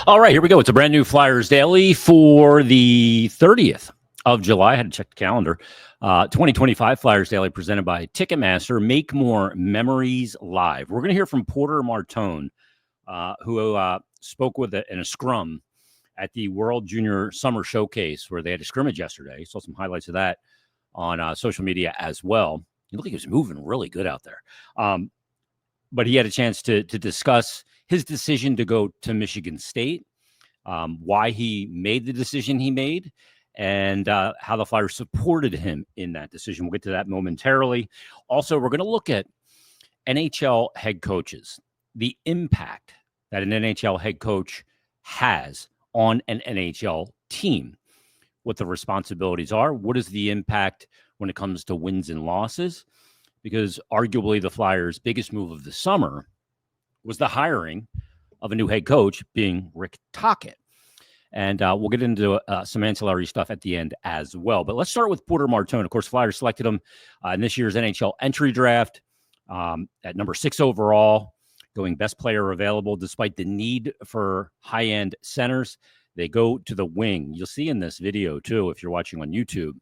All right, here we go. It's a brand new Flyers Daily for the 30th of July. I had to check the calendar. 2025 Flyers Daily presented by Ticketmaster. Make more memories live. We're going to hear from Porter Martone, who spoke in a scrum at the World Junior Summer Showcase where they had a scrimmage yesterday. Saw some highlights of that on social media as well. He looked like he was moving really good out there. But he had a chance to discuss his decision to go to Michigan State, why he made the decision he made, and how the Flyers supported him in that decision. We'll get to that momentarily. Also, we're going to look at NHL head coaches, the impact that an NHL head coach has on an NHL team, what the responsibilities are, what is the impact when it comes to wins and losses, because arguably the Flyers' biggest move of the summer was the hiring of a new head coach, being Rick Tocchet. And we'll get into some ancillary stuff at the end as well. But let's start with Porter Martone. Of course, Flyers selected him in this year's NHL entry draft at number 6 overall, going best player available despite the need for high-end centers. They go to the wing. You'll see in this video, too, if you're watching on YouTube,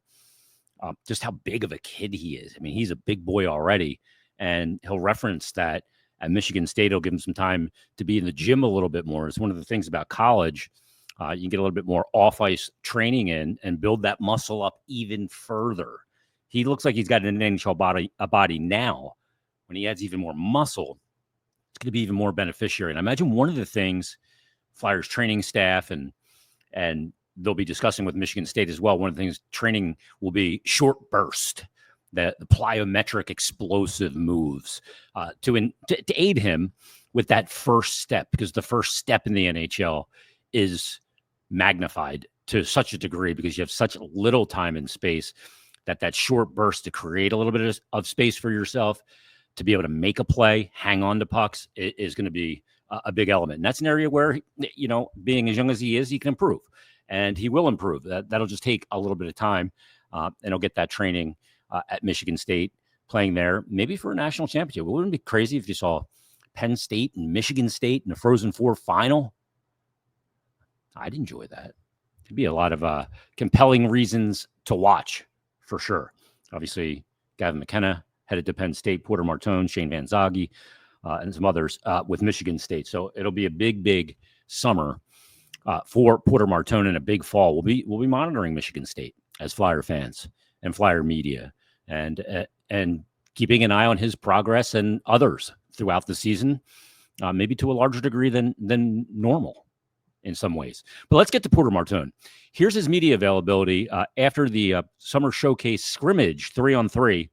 just how big of a kid he is. I mean, he's a big boy already, and he'll reference that at Michigan State. He'll give him some time to be in the gym a little bit more. It's one of the things about college. You can get a little bit more off-ice training in and build that muscle up even further. He looks like he's got an NHL body now. When he adds even more muscle, it's going to be even more beneficiary. And I imagine one of the things Flyers training staff and they'll be discussing with Michigan State as well. One of the things training will be short burst, the plyometric explosive moves to aid him with that first step, because the first step in the NHL is magnified to such a degree because you have such little time and space that short burst to create a little bit of space for yourself to be able to make a play, hang on to pucks is going to be a big element. And that's an area where, being as young as he is, he can improve. And he will improve. That'll just take a little bit of time. And he'll get that training at Michigan State, playing there, maybe for a national championship. It wouldn't be crazy if you saw Penn State and Michigan State in a Frozen Four final. I'd enjoy that. There'd be a lot of compelling reasons to watch, for sure. Obviously, Gavin McKenna headed to Penn State, Porter Martone, Shane Van Zoggy, and some others with Michigan State. So it'll be a big summer for Porter Martone and a big fall. We'll be monitoring Michigan State as Flyer fans and Flyer media, and keeping an eye on his progress and others throughout the season, maybe to a larger degree than normal in some ways. But let's get to Porter Martone. Here's his media availability after the summer showcase scrimmage 3-on-3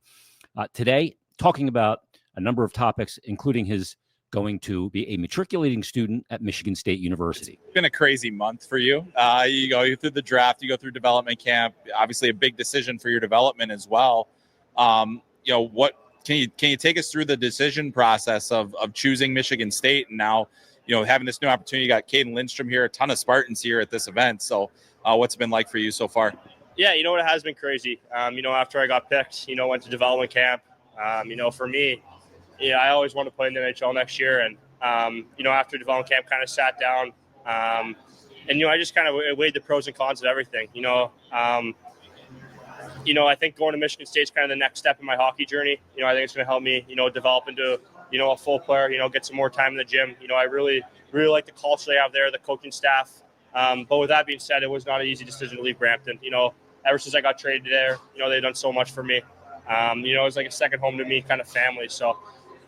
today, talking about a number of topics, including his going to be a matriculating student at Michigan State University. It's been a crazy month for you. You go through the draft, you go through development camp, obviously a big decision for your development as well. What can you take us through the decision process of choosing Michigan State, and now, having this new opportunity? You got Caden Lindstrom here, a ton of Spartans here at this event. So what's it been like for you so far? Yeah, it has been crazy. After I got picked, went to development camp. For me, I always wanted to play in the NHL next year. And, after development camp, kind of sat down. I just kind of weighed the pros and cons of everything. I think going to Michigan State is kind of the next step in my hockey journey. I think it's going to help me, develop into, a full player, get some more time in the gym. I really, really like the culture they have there, the coaching staff. But with that being said, it was not an easy decision to leave Brampton. Ever since I got traded there, they've done so much for me. It was like a second home to me, kind of family. So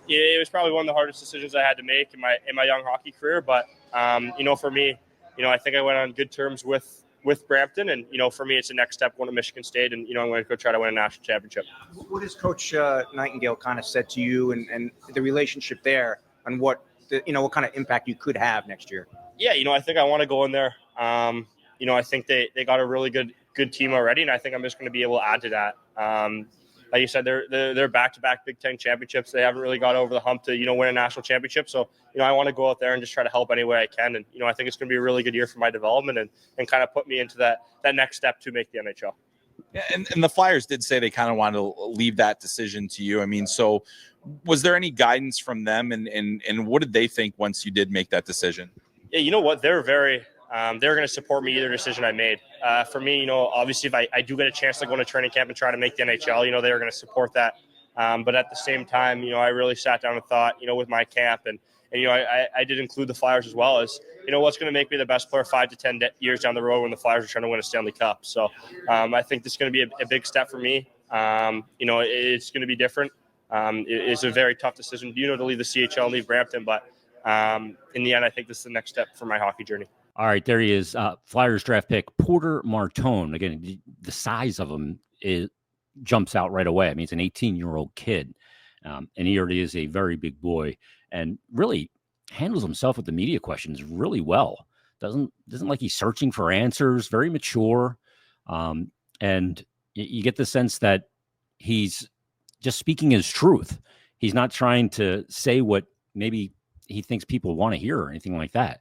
it was probably one of the hardest decisions I had to make in my young hockey career. But, for me, I think I went on good terms with Brampton. And, for me, it's the next step going to Michigan State. And, I'm going to go try to win a national championship. What has Coach Nightingale kind of said to you and the relationship there, and what kind of impact you could have next year? Yeah, I think I want to go in there. I think they got a really good team already, and I think I'm just going to be able to add to that. Like you said, they're back-to-back Big Ten championships. They haven't really got over the hump to, win a national championship. So, I want to go out there and just try to help any way I can. And, I think it's going to be a really good year for my development and kind of put me into that next step to make the NHL. Yeah, and the Flyers did say they kind of wanted to leave that decision to you. I mean, so was there any guidance from them, and what did they think once you did make that decision? Yeah, you know what? They're going to support me either decision I made. For me, obviously, if I do get a chance to go into training camp and try to make the NHL, they're going to support that. But at the same time, I really sat down and thought, with my camp and I did include the Flyers as well as, what's going to make me the best player 5 to 10 years down the road when the Flyers are trying to win a Stanley Cup. So I think this is going to be a big step for me. It's going to be different. It's a very tough decision, to leave the CHL and leave Brampton. But in the end, I think this is the next step for my hockey journey. All right, there he is. Flyers draft pick Porter Martone. Again, the size of him jumps out right away. I mean, he's an 18-year-old kid, and he already is a very big boy, and really handles himself with the media questions really well. Doesn't like he's searching for answers. Very mature, and you get the sense that he's just speaking his truth. He's not trying to say what maybe he thinks people want to hear or anything like that.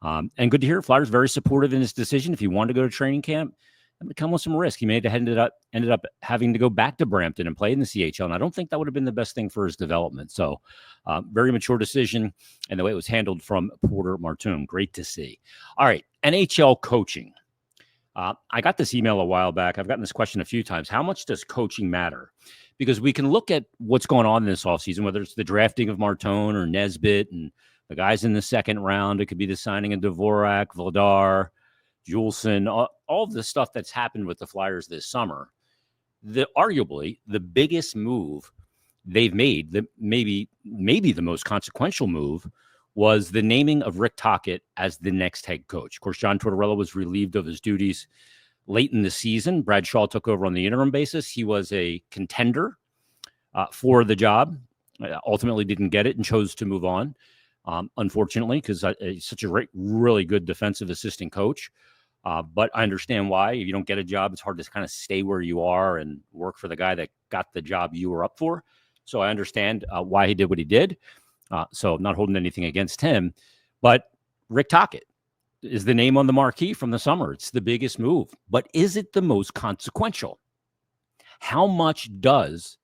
And good to hear. Flyers very supportive in his decision. If he wanted to go to training camp, it would come with some risk. He ended up having to go back to Brampton and play in the CHL, and I don't think that would have been the best thing for his development. So, very mature decision, and the way it was handled from Porter Martone, great to see. All right, NHL coaching. I got this email a while back. I've gotten this question a few times. How much does coaching matter? Because we can look at what's going on this offseason, whether it's the drafting of Martone or Nesbitt and the guys in the second round. It could be the signing of Dvorak, Vladar, Juleson, all of the stuff that's happened with the Flyers this summer. Arguably the biggest move they've made, maybe the most consequential move, was the naming of Rick Tocchet as the next head coach. Of course, John Tortorella was relieved of his duties late in the season. Brad Shaw took over on the interim basis. He was a contender for the job. Ultimately didn't get it and chose to move on, unfortunately, because he's such a really good defensive assistant coach. But I understand why. If you don't get a job, it's hard to kind of stay where you are and work for the guy that got the job you were up for. So I understand why he did what he did. So I'm not holding anything against him. But Rick Tocchet is the name on the marquee from the summer. It's the biggest move. But is it the most consequential? How much does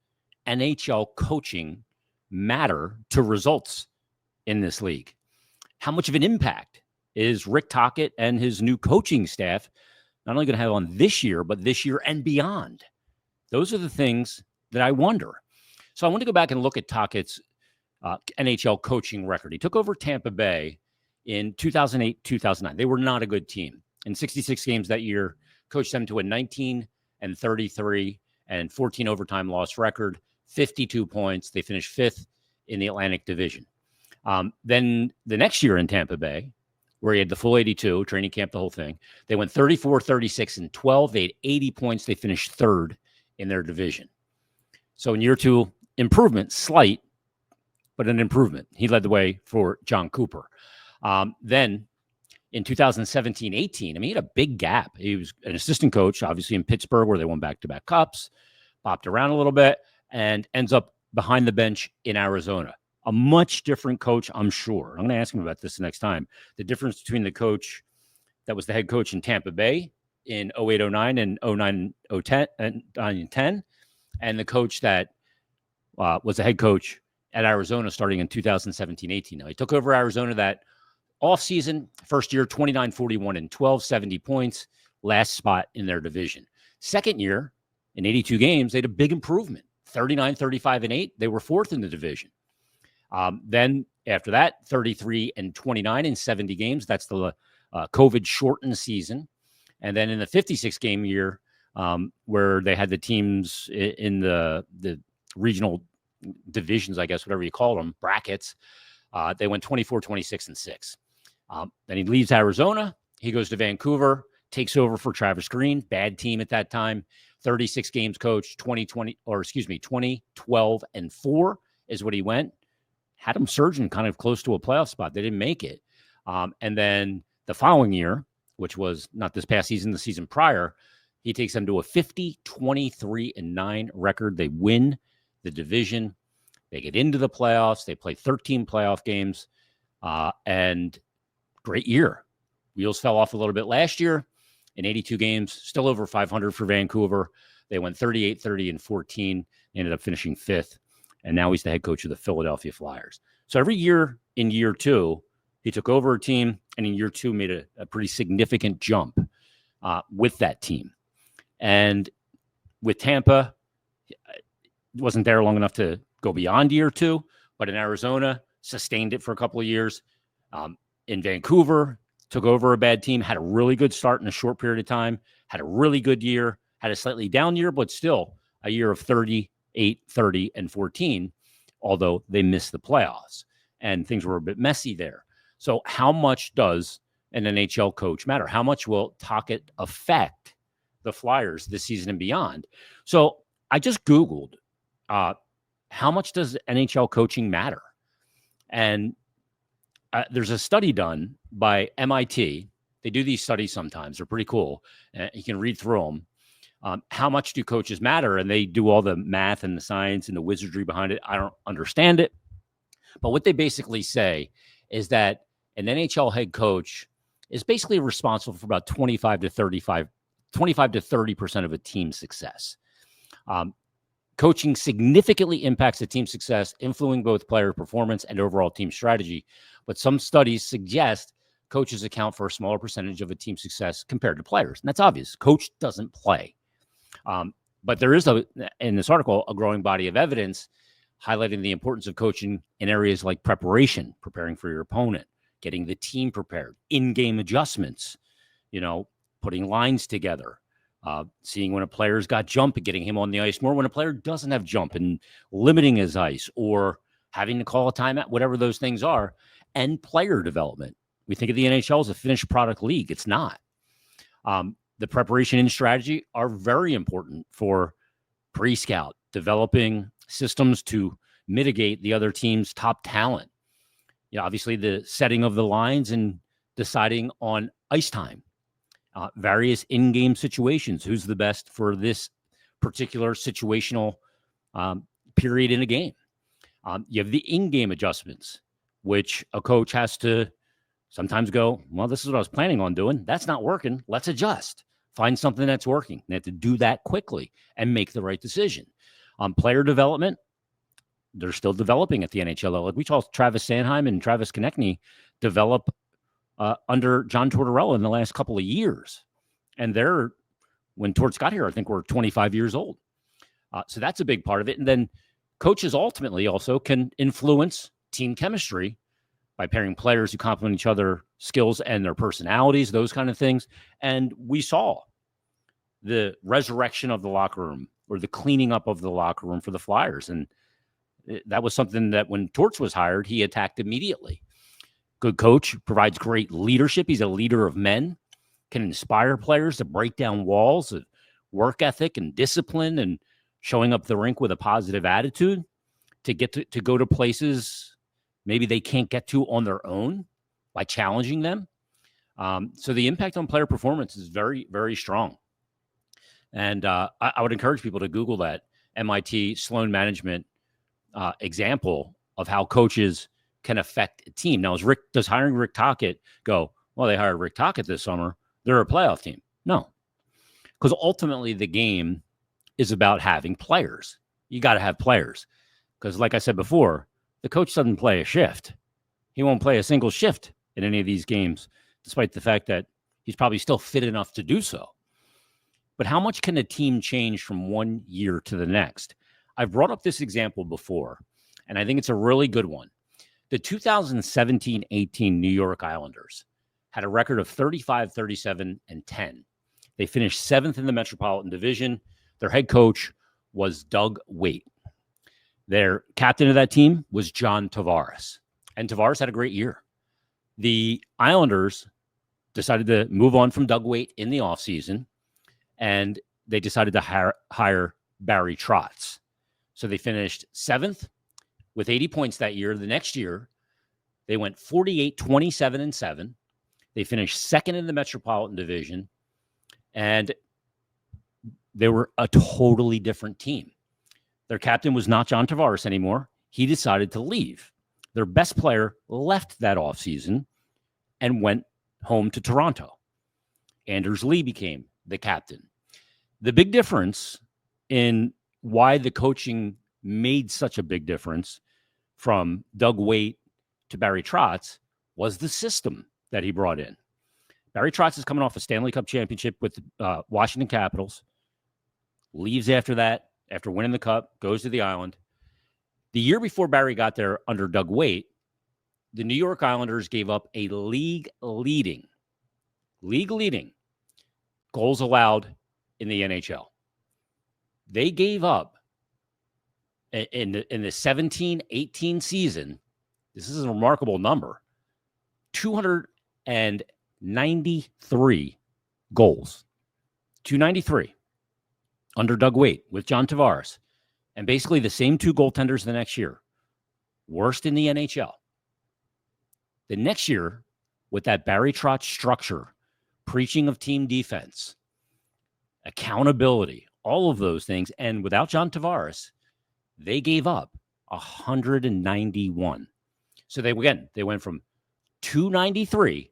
NHL coaching matter to results in this league? How much of an impact is Rick Tocchet and his new coaching staff not only going to have on this year, but this year and beyond? Those are the things that I wonder. So I want to go back and look at Tocchet's NHL coaching record. He took over Tampa Bay in 2008, 2009. They were not a good team. In 66 games that year, coached them to a 19-33 and 14 overtime loss record, 52 points. They finished fifth in the Atlantic Division. Then the next year in Tampa Bay, where he had the full 82, training camp, the whole thing, they went 34, 36, and 12. They had 80 points. They finished third in their division. So in year two, improvement, slight, but an improvement. He led the way for John Cooper. Then in 2017-18, I mean, he had a big gap. He was an assistant coach, obviously in Pittsburgh, where they won back-to-back cups, bopped around a little bit, and ends up behind the bench in Arizona. A much different coach, I'm sure. I'm going to ask him about this next time. The difference between the coach that was the head coach in Tampa Bay in 08-09 and 09-10, and the coach that was the head coach at Arizona starting in 2017-18. Now, he took over Arizona that offseason, first year, 29-41 and 12, 70 points, last spot in their division. Second year, in 82 games, they had a big improvement, 39-35 and 8. They were fourth in the division. Then after that, 33-29 in 70 games. That's the COVID shortened season. And then in the 56 game year, where they had the teams in the regional divisions, I guess, whatever you call them, brackets, they went 24, 26, and 6. Then he leaves Arizona. He goes to Vancouver, takes over for Travis Green, bad team at that time, 36 games coach, 20-12 and 4 is what he went. Had him surging kind of close to a playoff spot. They didn't make it. And then the following year, which was not this past season, the season prior, he takes them to a 50-23 and 9 record. They win the division. They get into the playoffs. They play 13 playoff games, and great year. Wheels fell off a little bit last year. In 82 games, still over 500 for Vancouver. They went 38, 30, and 14. They ended up finishing fifth, and now he's the head coach of the Philadelphia Flyers. So every year in year two, He took over a team, and in year 2 made a pretty significant jump with that team. And with Tampa, wasn't there long enough to go beyond year 2, but in Arizona, sustained it for a couple of years. In Vancouver, took over a bad team, had a really good start in a short period of time, had a really good year, had a slightly down year, but still a year of 38, 30, and 14, although they missed the playoffs and things were a bit messy there. So how much does an NHL coach matter? How much will Tocchet affect the Flyers this season and beyond? So I just Googled, how much does NHL coaching matter? And there's a study done by MIT. They do these studies sometimes. They're pretty cool. You can read through them. How much do coaches matter? And they do all the math and the science and the wizardry behind it. I don't understand it. But what they basically say is that an NHL head coach is basically responsible for about 25 to 30% of a team's success. Coaching significantly impacts the team's success, influencing both player performance and overall team strategy. But some studies suggest coaches account for a smaller percentage of a team's success compared to players. And that's obvious. Coach doesn't play. But there is, in this article, a growing body of evidence highlighting the importance of coaching in areas like preparation, preparing for your opponent, getting the team prepared, in-game adjustments, putting lines together, seeing when a player's got jump and getting him on the ice more, when a player doesn't have jump and limiting his ice or having to call a timeout, whatever those things are, and player development. We think of the NHL as a finished product league. It's not. The preparation and strategy are very important for pre-scout, developing systems to mitigate the other team's top talent. Obviously the setting of the lines and deciding on ice time, various in-game situations, who's the best for this particular situational period in a game. You have the in-game adjustments, which a coach has to sometimes go, well, this is what I was planning on doing. That's not working. Let's adjust. Find something that's working. They have to do that quickly and make the right decision. Player development, they're still developing at the NHL level. Like we saw Travis Sanheim and Travis Konechny develop under John Tortorella in the last couple of years. And when Torts got here, I think we're 25 years old. So that's a big part of it. And then coaches ultimately also can influence team chemistry by pairing players who complement each other, skills and their personalities, those kind of things. And we saw the resurrection of the locker room or the cleaning up of the locker room for the Flyers. And that was something that when Torts was hired, he attacked immediately. Good coach, provides great leadership. He's a leader of men, can inspire players to break down walls of work ethic and discipline and showing up the rink with a positive attitude to get to go to places maybe they can't get to on their own by challenging them. So the impact on player performance is very, very strong. And I would encourage people to Google that MIT Sloan Management example of how coaches can affect a team. Now, does hiring Rick Tocchet go, well, they hired Rick Tocchet this summer, they're a playoff team? No, because ultimately the game is about having players. You got to have players because, like I said before, the coach doesn't play a shift. He won't play a single shift in any of these games, despite the fact that he's probably still fit enough to do so. But how much can a team change from one year to the next? I've brought up this example before, and I think it's a really good one. The 2017-18 New York Islanders had a record of 35, 37, and 10. They finished 7th in the Metropolitan Division. Their head coach was Doug Weight. Their captain of that team was John Tavares. And Tavares had a great year. The Islanders decided to move on from Doug Weight in the offseason, and they decided to hire Barry Trotz. So they finished 7th with 80 points that year. The next year, they went 48, 27, and 7. They finished 2nd in the Metropolitan Division, and they were a totally different team. Their captain was not John Tavares anymore. He decided to leave. Their best player left that offseason and went home to Toronto. Anders Lee became the captain. The big difference in why the coaching made such a big difference from Doug Weight to Barry Trotz was the system that he brought in. Barry Trotz is coming off a Stanley Cup championship with the Washington Capitals, leaves after that, after winning the Cup, goes to the Island. The year before Barry got there under Doug Weight, the New York Islanders gave up a league-leading goals allowed in the NHL. They gave up in the 17-18 season, this is a remarkable number, 293 goals. 293 under Doug Weight with John Tavares. And basically the same two goaltenders the next year. Worst in the NHL. The next year, with that Barry Trotz structure, preaching of team defense, accountability, all of those things, and without John Tavares, they gave up 191. So they went from 293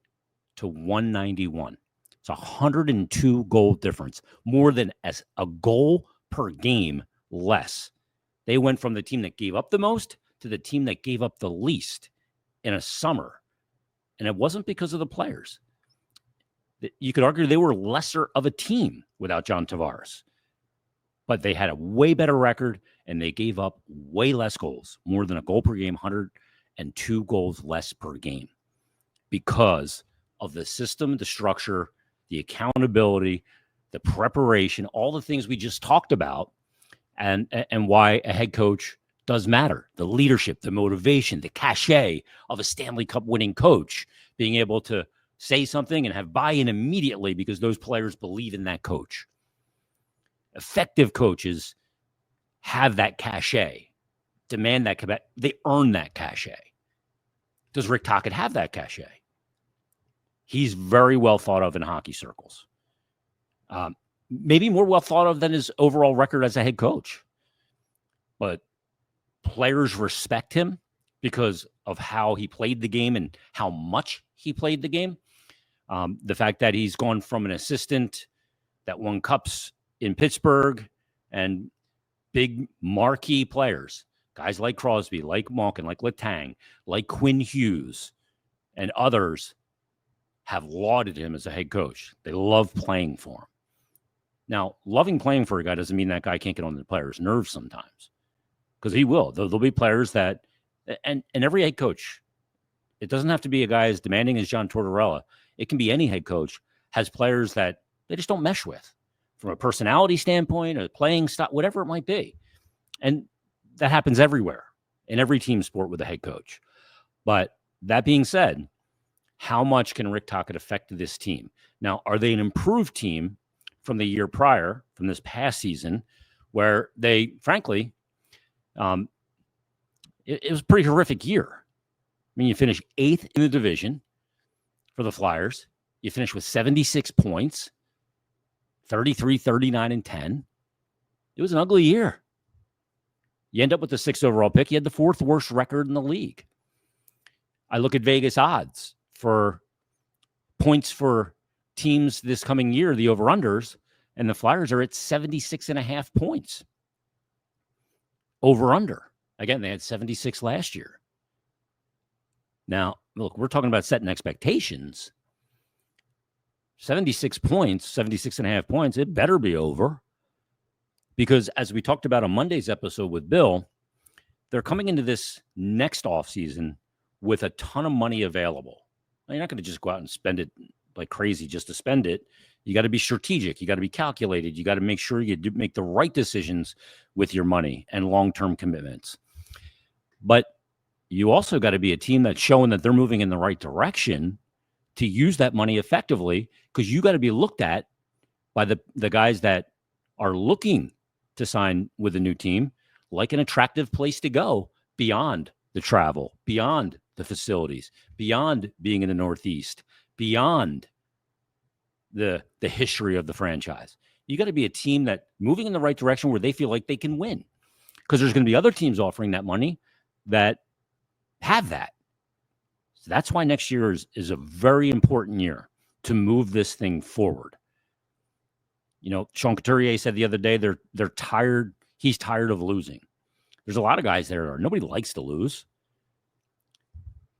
to 191. It's 102 goal difference, more than as a goal per game less. They went from the team that gave up the most to the team that gave up the least in a summer. And it wasn't because of the players. You could argue they were lesser of a team without John Tavares. But they had a way better record, and they gave up way less goals, more than a goal per game, 102 goals less per game, because of the system, the structure, the accountability, the preparation, all the things we just talked about, and why a head coach does matter. The leadership, the motivation, the cachet of a Stanley Cup winning coach, being able to say something and have buy-in immediately because those players believe in that coach. Effective coaches have that cachet, demand that, they earn that cachet. Does Rick Tocchet have that cachet? He's very well thought of in hockey circles. Maybe more well thought of than his overall record as a head coach. But players respect him because of how he played the game and how much he played the game. The fact that he's gone from an assistant that won cups in Pittsburgh and big marquee players, guys like Crosby, like Malkin, like Letang, like Quinn Hughes, and others have lauded him as a head coach. They love playing for him. Now, loving playing for a guy doesn't mean that guy can't get on the player's nerves sometimes, because he will. There'll be players that, and every head coach, it doesn't have to be a guy as demanding as John Tortorella. It can be any head coach, has players that they just don't mesh with from a personality standpoint, a playing style, whatever it might be. And that happens everywhere in every team sport with a head coach. But that being said, how much can Rick Tocchet affect this team? Now, are they an improved team from the year prior, from this past season, where they, frankly, it was a pretty horrific year. I mean, you finish 8th in the division for the Flyers. You finish with 76 points, 33, 39, and 10. It was an ugly year. You end up with the 6th overall pick. You had the 4th worst record in the league. I look at Vegas odds for points for teams this coming year, the over-unders, and the Flyers are at 76.5 points. Over-under. Again, they had 76 last year. Now, look, we're talking about setting expectations. 76 points, 76.5 points, it better be over. Because as we talked about on Monday's episode with Bill, they're coming into this next offseason with a ton of money available. Now, you're not going to just go out and spend it like crazy just to spend it. You got to be strategic. You got to be calculated. You got to make sure you do make the right decisions with your money and long-term commitments. But you also got to be a team that's showing that they're moving in the right direction to use that money effectively, because you got to be looked at by the guys that are looking to sign with a new team like an attractive place to go beyond the travel, beyond the facilities, beyond being in the Northeast, beyond the history of the franchise. You got to be a team that moving in the right direction where they feel like they can win, because there's going to be other teams offering that money that have that. So that's why next year is a very important year to move this thing forward. You know, Sean Couturier said the other day they're tired. He's tired of losing. There's a lot of guys there. Nobody likes to lose.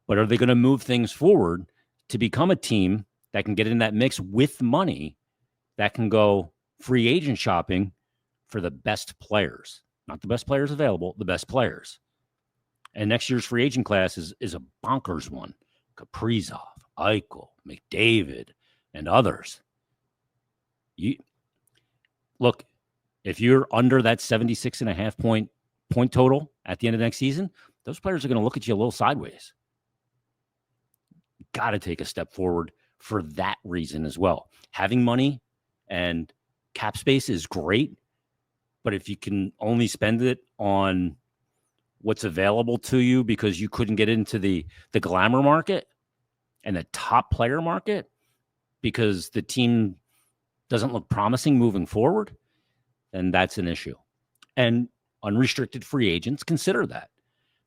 But are they going to move things forward to become a team that can get in that mix with money that can go free agent shopping for the best players? Not the best players available, the best players. And next year's free agent class is a bonkers one. Kaprizov, Eichel, McDavid, and others. Look, if you're under that 76.5 point total at the end of next season, those players are going to look at you a little sideways. Got to take a step forward for that reason as well. Having money and cap space is great, but if you can only spend it on what's available to you because you couldn't get into the glamour market and the top player market because the team doesn't look promising moving forward, then that's an issue. And unrestricted free agents consider that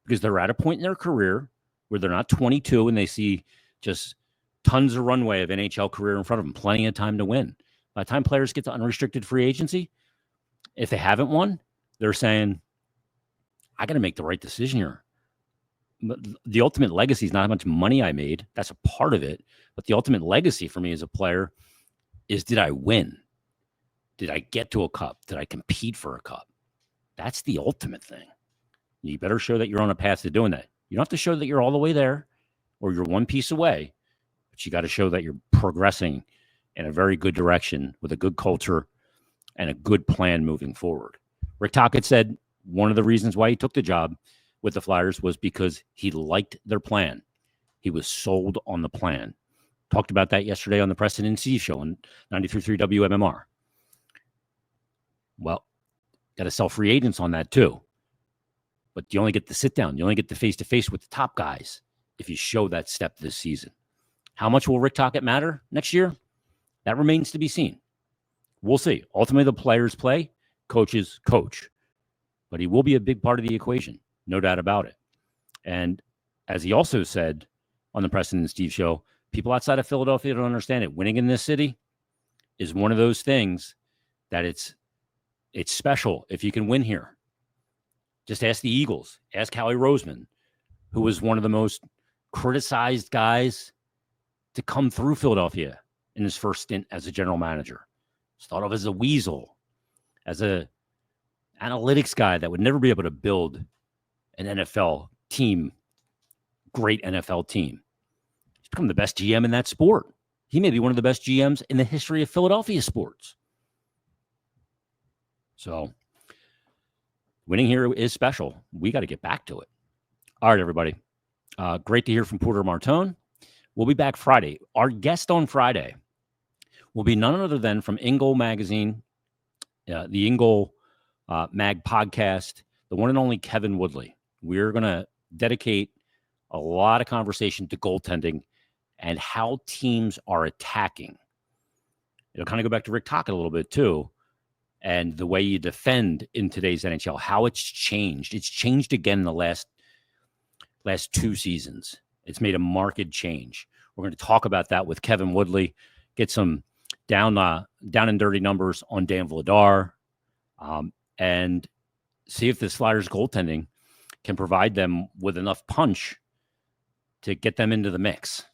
because they're at a point in their career where they're not 22 and they see just tons of runway of NHL career in front of them, plenty of time to win. By the time players get to unrestricted free agency, if they haven't won, they're saying, I got to make the right decision here. The ultimate legacy is not how much money I made. That's a part of it. But the ultimate legacy for me as a player is, did I win? Did I get to a cup? Did I compete for a cup? That's the ultimate thing. You better show that you're on a path to doing that. You don't have to show that you're all the way there or you're one piece away, but you got to show that you're progressing in a very good direction with a good culture and a good plan moving forward. Rick Tocchet said one of the reasons why he took the job with the Flyers was because he liked their plan. He was sold on the plan. Talked about that yesterday on the Preston and Steve show on 93.3 WMMR. Well, got to sell free agents on that too. But you only get to sit down. You only get to face-to-face with the top guys if you show that step this season. How much will Rick Tocchet matter next year? That remains to be seen. We'll see. Ultimately, the players play, coaches coach. But he will be a big part of the equation, no doubt about it. And as he also said on the Preston and Steve show, people outside of Philadelphia don't understand it. Winning in this city is one of those things that it's special if you can win here. Just ask the Eagles. Ask Howie Roseman, who was one of the most criticized guys to come through Philadelphia in his first stint as a general manager. He's thought of as a weasel, as a analytics guy that would never be able to build an NFL team, great NFL team. He's become the best GM in that sport. He may be one of the best GMs in the history of Philadelphia sports. So winning here is special. We got to get back to it. All right, everybody. Great to hear from Porter Martone. We'll be back Friday. Our guest on Friday will be none other than from Ingle Magazine, the Ingle Mag podcast, the one and only Kevin Woodley. We're going to dedicate a lot of conversation to goaltending and how teams are attacking. It'll kind of go back to Rick Tocchet a little bit too, and the way you defend in today's NHL, how it's changed. It's changed again in the last 2 seasons. It's made a marked change. We're going to talk about that with Kevin Woodley, get some down and dirty numbers on Dan Vladar, and see if this Flyers goaltending can provide them with enough punch to get them into the mix.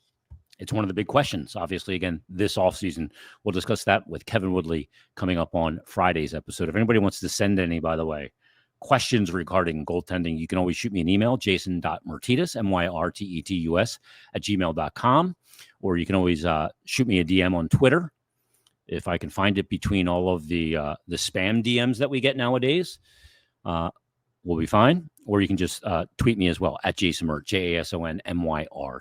It's one of the big questions, obviously, again, this offseason. We'll discuss that with Kevin Woodley coming up on Friday's episode. If anybody wants to send any, by the way, questions regarding goaltending, you can always shoot me an email, jason.myrtetus, Myrtetus, @gmail.com, or you can always shoot me a DM on Twitter if I can find it between all of the spam DMs that we get nowadays. We'll be fine. Or you can just tweet me as well at Jason Myrt, JASONMYRT. All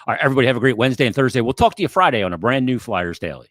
right, everybody have a great Wednesday and Thursday. We'll talk to you Friday on a brand new Flyers Daily.